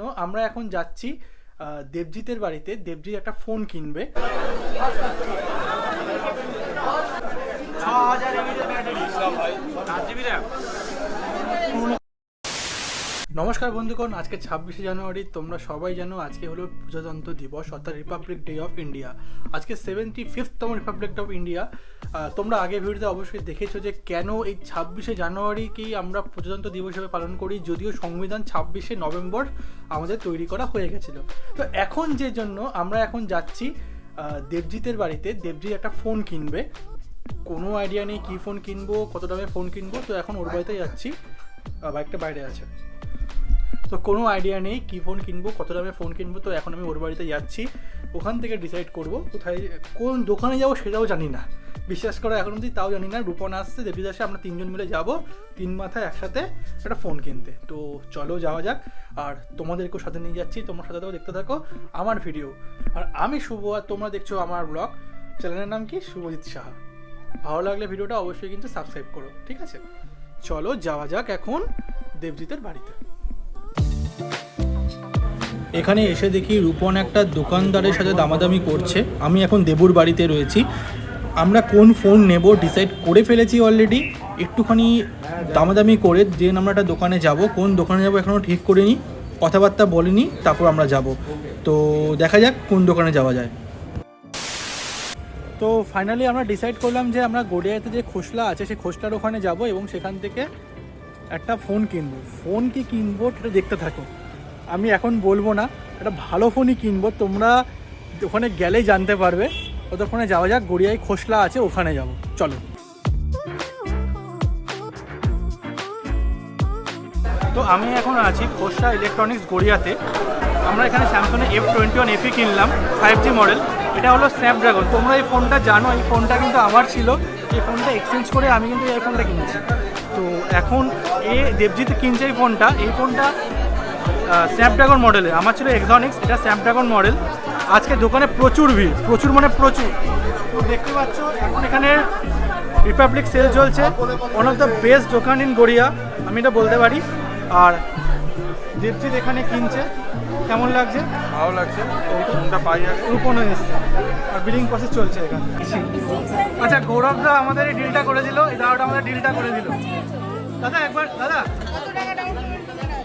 তো আমরা এখন যাচ্ছি দেবজিতের বাড়িতে। দেবজিৎ একটা ফোন কিনবে। নমস্কার বন্ধুগণ, আজকে 26শে জানুয়ারি। তোমরা সবাই জানো আজকে হলো প্রজাতন্ত্র দিবস, অর্থাৎ রিপাবলিক ডে অফ ইন্ডিয়া। আজকে 75তম রিপাবলিক অফ ইন্ডিয়া। তোমরা আগে ভিডিওতে অবশ্যই দেখেছো যে কেন এই 26শে জানুয়ারিকেই আমরা প্রজাতন্ত্র দিবস হিসেবে পালন করি, যদিও সংবিধান 26শে নভেম্বর আমাদের তৈরি করা হয়ে গেছিলো। তো এখন যে জন্য আমরা এখন যাচ্ছি দেবজিতের বাড়িতে। দেবজিৎ একটা ফোন কিনবে। কোনো আইডিয়া নেই কী ফোন কিনবো, কত দামে ফোন কিনবো। তো এখন ওর বাড়িতে যাচ্ছি, বাইকটা বাইরে আছে, তো কোনো আইডিয়া নেই কী ফোন কিনবো, কত দামে ফোন কিনবো। তো এখন আমি ওর বাড়িতে যাচ্ছি, ওখান থেকে ডিসাইড করবো কোথায় কোন দোকানে যাবো সেটাও জানি না, বিশ্বাস করো এখন অবধি তাও জানি না। রূপন আসছে, দেবজিৎ আসে, আমরা তিনজন মিলে যাবো তিন মাথায় একসাথে একটা ফোন কিনতে। তো চলো যাওয়া যাক, আর তোমাদেরকেও সাথে নিয়ে যাচ্ছি, তোমার সাথে দেখতে থাকো আমার ভিডিও। আর আমি শুভ, আর তোমরা দেখছো আমার ব্লগ। চ্যানেলের নাম কি? শুভজিৎ সাহা। ভালো লাগলে ভিডিওটা অবশ্যই কিন্তু সাবস্ক্রাইব করো, ঠিক আছে? চলো যাওয়া যাক এখন দেবজিতের বাড়িতে। এখানে এসে দেখি রূপন একটা দোকানদারের সাথে দামাদামি করছে। আমি এখন দেবুর বাড়িতে রয়েছি। আমরা কোন ফোন নেব ডিসাইড করে ফেলেছি অলরেডি। একটুখানি দামাদামি করে দেন আমরা একটা দোকানে যাব। কোন দোকানে যাব এখনও ঠিক করিনি, কথাবার্তা বলিনি, তারপর আমরা যাব। তো দেখা যাক কোন দোকানে যাওয়া যায়। তো ফাইনালি আমরা ডিসাইড করলাম যে আমরা গড়িয়াতে যে খোসলা আছে সেই খোসলার ওখানে যাব এবং সেখান থেকে একটা ফোন কিনবো। ফোন কি কিনবো সেটা দেখতে থাকো, আমি এখন বলবো না। একটা ভালো ফোনই কিনবো, তোমরা ওখানে গেলেই জানতে পারবে। ওখানে যাওয়া যাক, গড়িয়ায় খোসলা আছে ওখানে যাব, চলো। তো আমি এখন আছি খোসলা ইলেকট্রনিক্স গড়িয়াতে। আমরা এখানে স্যামসংয়ের F21 FE কিনলাম, 5G মডেল। এটা হলো স্ন্যাপড্রাগন। তোমরা এই ফোনটা জানো, এই ফোনটা কিন্তু আমার ছিল। এই ফোনটা এক্সচেঞ্জ করে আমি কিন্তু এই ফোনটা কিনেছি। তো এখন দেবজিৎ কিনছে এই ফোনটা। এই ফোনটা স্ন্যাপড্রাগন মডেলে, আমার ছিল এক্সনিক্স, এটা স্ন্যাপড্রাগন মডেল। আজকে দোকানে প্রচুর ভিড়, প্রচুর মানে প্রচুর। তো দেখতে পাচ্ছ এখন এখানে রিপাবলিক সেল চলছে। ওয়ান অফ দ্য বেস্ট দোকান ইন গড়িয়া, আমি এটা বলতে পারি। আর দেবজিৎ এখানে কিনছে। কেমন লাগছে? ভালো লাগছে, ফোনটা পাই আগে রূপন এসছে আর বিলিং প্রসেস চলছে এখানে। আচ্ছা, গৌরবদা আমাদের এই ডিলটা করে দিল, এই দাদাটা আমাদের ডিলটা করে দিল। দাদা একবার, দাদা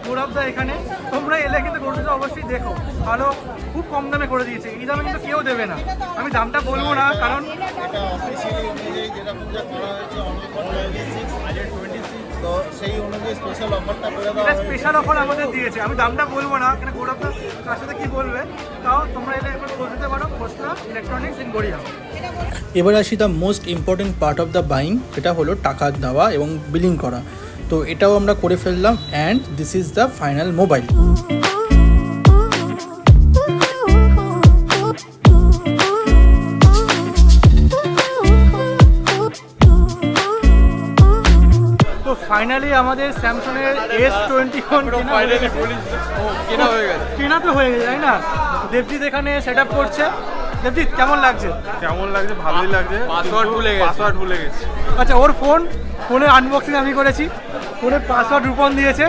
গৌরবদা এখানে, তোমরা এলে কিন্তু গৌরবদা অবশ্যই দেখো, ভালো, খুব কম দামে করে দিয়েছে। এই দামে কিন্তু কেউ দেবে না। আমি দামটা বলবো না, কারণ তো সেই অনুযায়ী স্পেশাল অফারটা করে এটা স্পেশাল অফার আমাদের দিয়েছে। আমি দামটা বলবো না, কেন গৌরবদা কার সাথে কি বলবে। তাও তোমরা এলে একবার বলতে পারো, খোসলা ইলেকট্রনিক্স ইন গড়িয়া। এবার আসি the most important part of the buying, এটা হলো টাকা দেওয়া এবং বিলিং করা। তো এটাও আমরা করে ফেললাম, and this is the final mobile. তো ফাইনালি আমাদের স্যামসংয়ের S21 কেনা হয়ে গেছে। কেনা তো হয়ে গেছে, তাই না? দেবজিৎ এখানে সেট আপ করছে। দেবজিৎ কেমন লাগছে? কেমন লাগছে? ভালোই লাগছে। পাসওয়ার্ড ভুলে গেছি। আচ্ছা, ওর ফোনের আনবক্সিং আমি করেছি, ফোনের পাসওয়ার্ড রূপন দিয়েছে,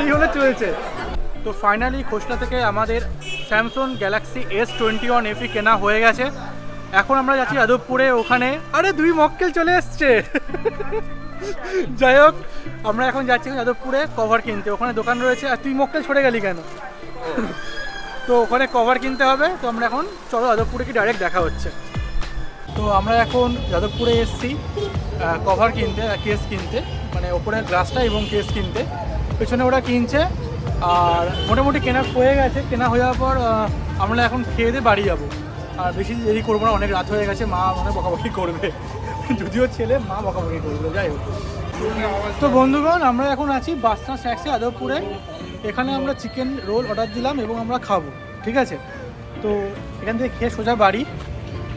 এই হলে চলছে। তো ফাইনালি খোসলা থেকে আমাদের স্যামসং গ্যালাক্সি S21 FE কেনা হয়ে গেছে। এখন আমরা যাচ্ছি যাদবপুরে, ওখানে আরে দুই মক্কেল চলে এসছে। যাই হোক, আমরা এখন যাচ্ছি যাদবপুরে কভার কিনতে। ওখানে দোকান রয়েছে। আর তুই মক্কেল ছড়ে গেলি কেন? তো ওখানে কভার কিনতে হবে। তো আমরা এখন চলো যাদবপুরে কি ডাইরেক্ট দেখা হচ্ছে। তো আমরা এখন যাদবপুরে এসেছি কভার কিনতে, কেস কিনতে, মানে ওপরের গ্লাসটা এবং কেস কিনতে। পেছনে ওরা কিনছে, আর মোটামুটি কেনা হয়ে গেছে। কেনা হয়ে যাওয়ার পর আমরা এখন খেয়ে দিয়ে বাড়ি যাবো। আর বেশি দেরি করবো না, অনেক রাত হয়ে গেছে। মা মানে বকাবকি করবে, যদিও ছেলে, মা বকাবকি করবে। যাই হোক, তো বন্ধুগণ আমরা এখন আছি বাসনা স্ন্যাক্সে যাদবপুরে। এখানে আমরা চিকেন রোল অর্ডার দিলাম এবং আমরা খাবো, ঠিক আছে? তো এখান থেকে খেয়ে সোজা বাড়ি।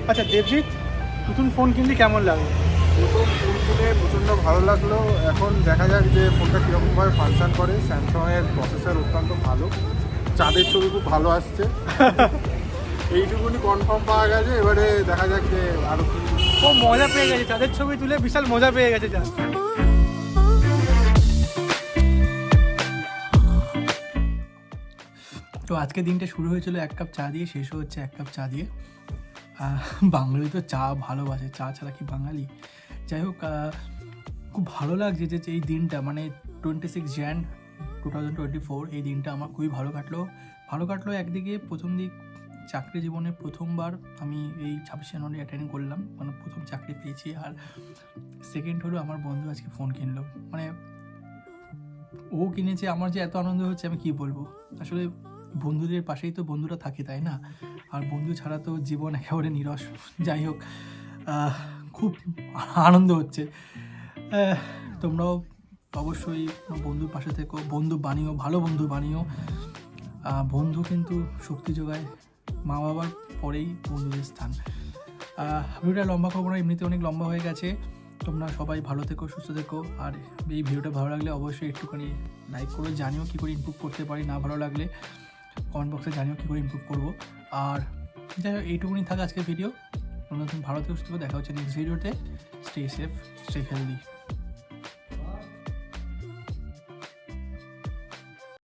আচ্ছা দেবজিৎ, নতুন ফোন কিনলি কেমন লাগলো? নতুন ফোন কিনে প্রচণ্ড ভালো লাগলো। এখন দেখা যাক যে ফোনটা কীরকমভাবে ফাংশন করে। স্যামসংয়ের প্রসেসর অত্যন্ত ভালো, চাঁদের ছবি খুব ভালো আসছে। এইটুকুনি কনফার্ম পাওয়া গেছে। এবারে দেখা যাক যে আরও খুব মজা পেয়ে গেছে, চাঁদের ছবি তুলে বিশাল মজা পেয়ে গেছে। যা তো আজকে দিনটা শুরু হয়েছিল 1 কাপ চা দিয়ে, শেষও হচ্ছে 1 কাপ চা দিয়ে। বাঙালি তো চা ভালোবাসে, চা ছাড়া কি বাঙালি? যাই হোক, খুব ভালো লাগছে যে এই দিনটা মানে 26 jan 2024, এই দিনটা আমার খুবই ভালো কাটলো একদিকে। প্রথম দিক, চাকরি জীবনে প্রথমবার আমি এই 26 জানুয়ারি অ্যাটেন্ড করলাম, মানে প্রথম চাকরি পেয়েছি। আর সেকেন্ড হলো আমার বন্ধু আজকে ফোন কিনলো, মানে ও কিনেছে, আমার যে এত আনন্দ হচ্ছে আমি কি বলবো। আসলে বন্ধুদের পাশেই তো বন্ধুরা থাকে, তাই না? আর বন্ধু ছাড়া তো জীবন একেবারে নিরস। যাই হোক, খুব আনন্দ হচ্ছে। তোমরাও অবশ্যই বন্ধুর পাশে থেকো, বন্ধু বানিও, ভালো বন্ধু বানিও। বন্ধু কিন্তু শক্তি যোগায়, মা বাবার পরেই বন্ধুদের স্থান। ভিডিওটা লম্বা করবো না, এমনিতে অনেক লম্বা হয়ে গেছে। তোমরা সবাই ভালো থেকো, সুস্থ থেকো। আর এই ভিডিওটা ভালো লাগলে অবশ্যই একটুখানি লাইক করে জানিও কী করে ইমপ্রুভ করতে পারি। না ভালো লাগলে কমেন্ট বক্সে জানিও কী করে ইমপ্রুভ করবো। আর যাই হোক, এইটুকুনি থাকে আজকের ভিডিও। নতুন ভালো থেকো, সুস্থ থেকো। দেখা হচ্ছে নেক্সট ভিডিওতে। Stay safe, stay healthy.